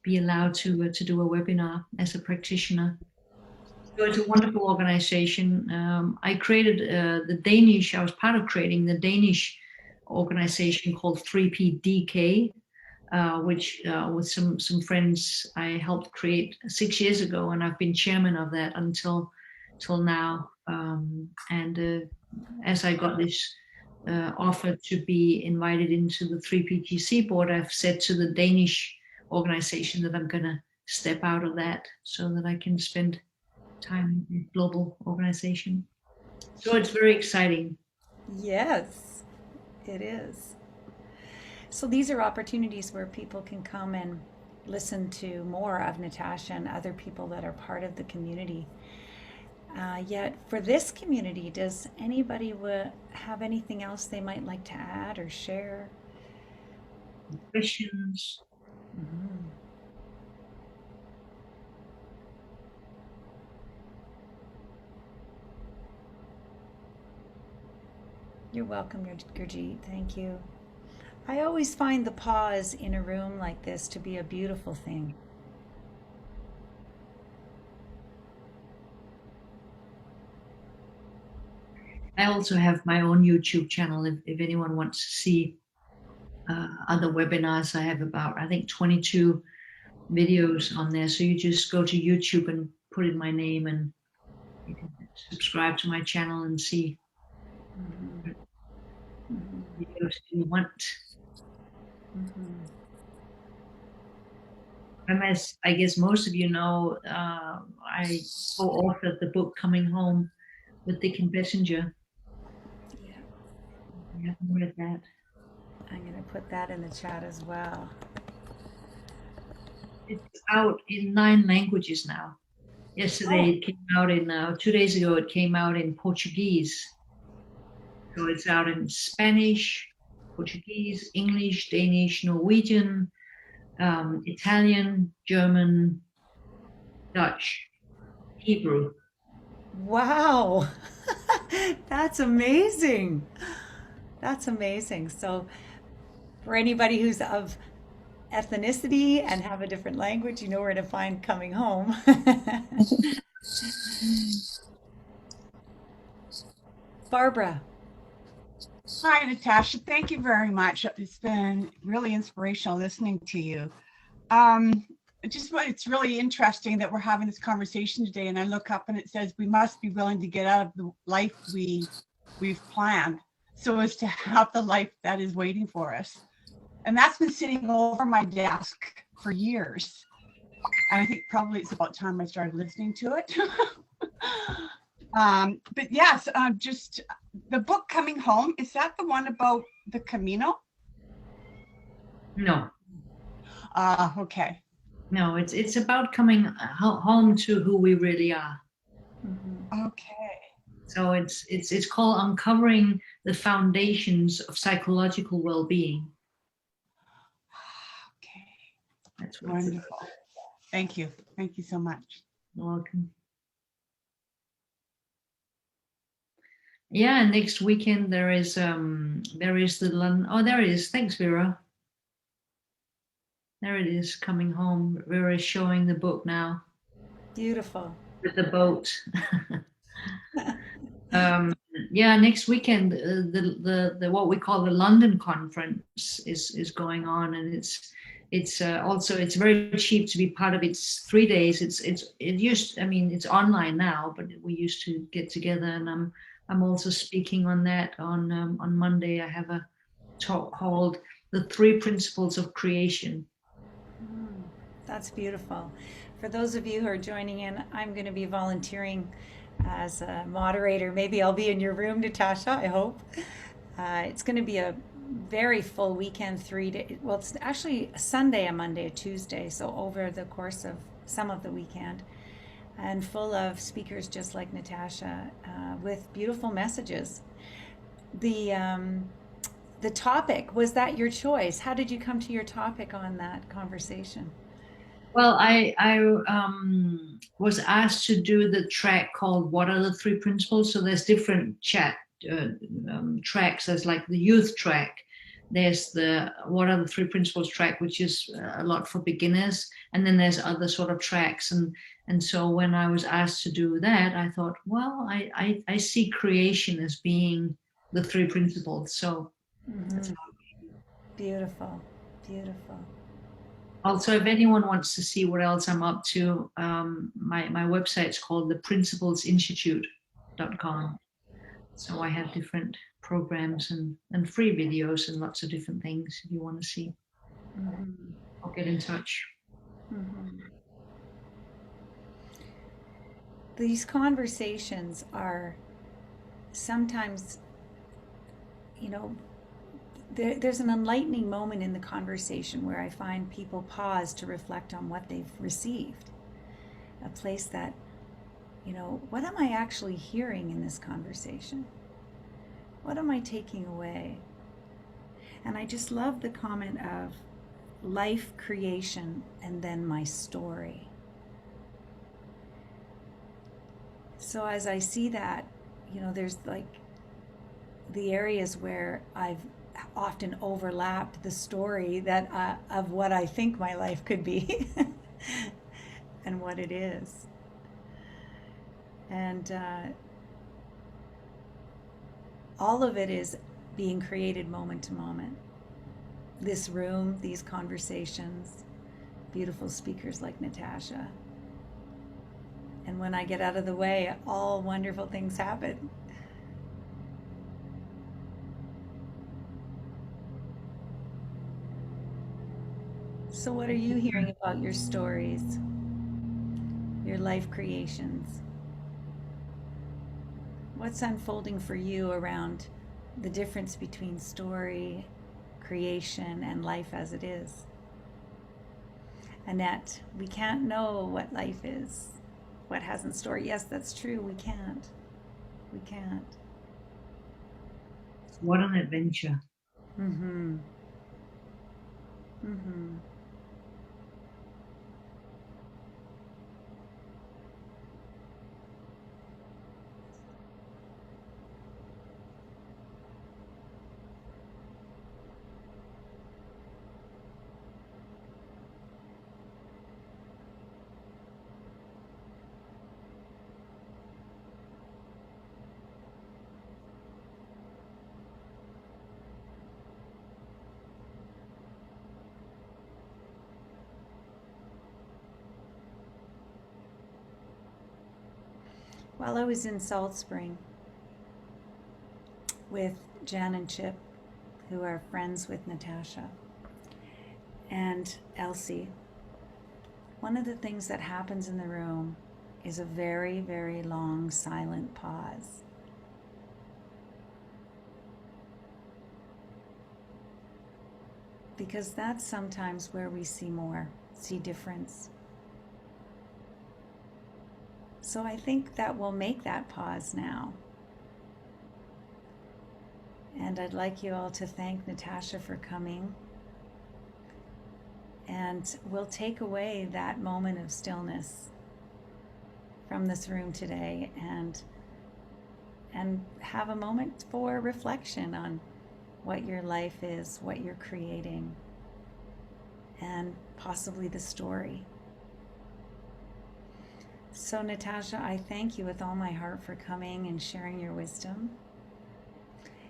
be allowed to do a webinar as a practitioner. So it's a wonderful organization. I created I was part of creating the Danish organization called 3PDK, which with some friends I helped create 6 years ago, and I've been chairman of that until now. And as I got this offered to be invited into the 3PGC board, I've said to the Danish organization that I'm going to step out of that so that I can spend time in a global organization. So it's very exciting. Yes, it is. So these are opportunities where people can come and listen to more of Natasha and other people that are part of the community. Yet for this community, does anybody have anything else they might like to add or share? Questions? Mhm. You're welcome, Gurjeet. Thank you. I always find the pause in a room like this to be a beautiful thing. I also have my own YouTube channel if anyone wants to see other webinars. I have about, I think, 22 videos on there. So you just go to YouTube and put in my name and you can subscribe to my channel and see videos you want. And as I guess most of you know, I co-authored the book Coming Home with Dick and Messenger. Yeah, You haven't read that. I'm going to put that in the chat as well. It's out in 9 languages now. Yesterday it came out in, 2 days ago it came out in Portuguese. So it's out in Spanish, Portuguese, English, Danish, Norwegian, Italian, German, Dutch, Hebrew. Wow, that's amazing. That's amazing. So for anybody who's of ethnicity and have a different language, you know where to find Coming Home. Barbara. Hi, Natasha. Thank you very much. It's been really inspirational listening to you. It's really interesting that we're having this conversation today, and I look up and it says we must be willing to get out of the life we've planned so as to have the life that is waiting for us. And that's been sitting over my desk for years. And I think probably it's about time I started listening to it. But yes, just the book Coming Home, is that the one about the Camino? No. Okay. No, it's about coming home to who we really are. Okay. So it's called Uncovering the Foundations of Psychological Well-Being. Okay. That's what Wonderful. Thank you. Thank you so much. You're welcome. Yeah, next weekend there is the London. Oh, there it is. Thanks, Vera. There it is, Coming Home. Vera is showing the book now. Beautiful. With the boat. Yeah, next weekend the what we call the London conference is going on, and it's also it's very cheap to be part of it. It's 3 days. It's online now, but we used to get together, and I'm also speaking on that on Monday. I have a talk called The 3 Principles of Creation. That's beautiful. For those of you who are joining in, I'm going to be volunteering as a moderator. Maybe I'll be in your room, Natasha, I hope. It's going to be a very full weekend, 3 days. Well, it's actually a Sunday, a Monday, a Tuesday, so over the course of some of the weekend. And full of speakers just like Natasha with beautiful messages. The topic, was that your choice? How did you come to your topic on that conversation? Well, I was asked to do the track called What Are the 3 Principles? So there's different tracks. There's like the youth track. There's the What Are the 3 Principles track, which is a lot for beginners. And then there's other sort of tracks. And so when I was asked to do that, I thought, well, I see creation as being the 3 principles. So that's Beautiful, beautiful. Also, if anyone wants to see what else I'm up to, my website's called theprinciplesinstitute.com. So I have different programs and free videos and lots of different things if you want to see. I'll get in touch. These conversations are sometimes, you know, there's an enlightening moment in the conversation where I find people pause to reflect on what they've received. A place that, you know, what am I actually hearing in this conversation? What am I taking away? And I just love the comment of life, creation, and then my story. So as I see that, you know, there's like the areas where I've often overlapped the story that of what I think my life could be and what it is. And all of it is being created moment to moment. This room, these conversations, beautiful speakers like Natasha. And when I get out of the way, all wonderful things happen. So what are you hearing about your stories, your life creations? What's unfolding for you around the difference between story, creation, and life as it is? Annette, we can't know what life is, what hasn't story. Yes, that's true, we can't. We can't. What an adventure. Mm-hmm. Mm-hmm. While I was in Salt Spring with Jan and Chip, who are friends with Natasha, and Elsie, one of the things that happens in the room is a very, very long silent pause. Because that's sometimes where we see more, see difference. So I think that we'll make that pause now. And I'd like you all to thank Natasha for coming. And we'll take away that moment of stillness from this room today and have a moment for reflection on what your life is, what you're creating, and possibly the story. So Natasha, I thank you with all my heart for coming and sharing your wisdom.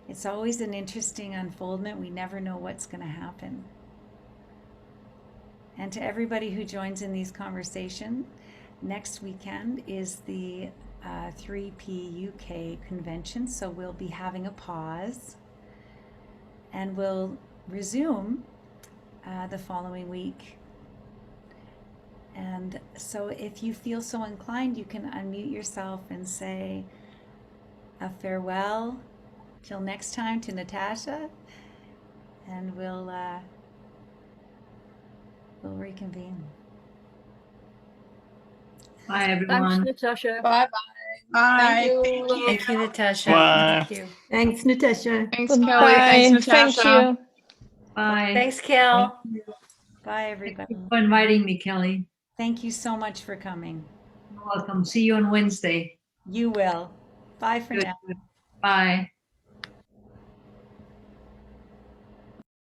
It's always an interesting unfoldment. We never know what's going to happen. And to everybody who joins in these conversations, next weekend is the 3P UK convention, so we'll be having a pause and we'll resume the following week. And so if you feel so inclined, you can unmute yourself and say a farewell till next time to Natasha, and we'll reconvene. Bye, everyone. Thanks, Natasha. Bye Bye. Thank you. Thank you, Natasha. Bye. Thank you. Thanks, Natasha. Thanks, Kelly. Thanks, Natasha. Thank you. Bye. Thanks, Kel. Bye, everybody. Thank you for inviting me, Kelly. Thank you so much for coming. You're welcome. See you on Wednesday. You will. Bye for Good. now. Bye.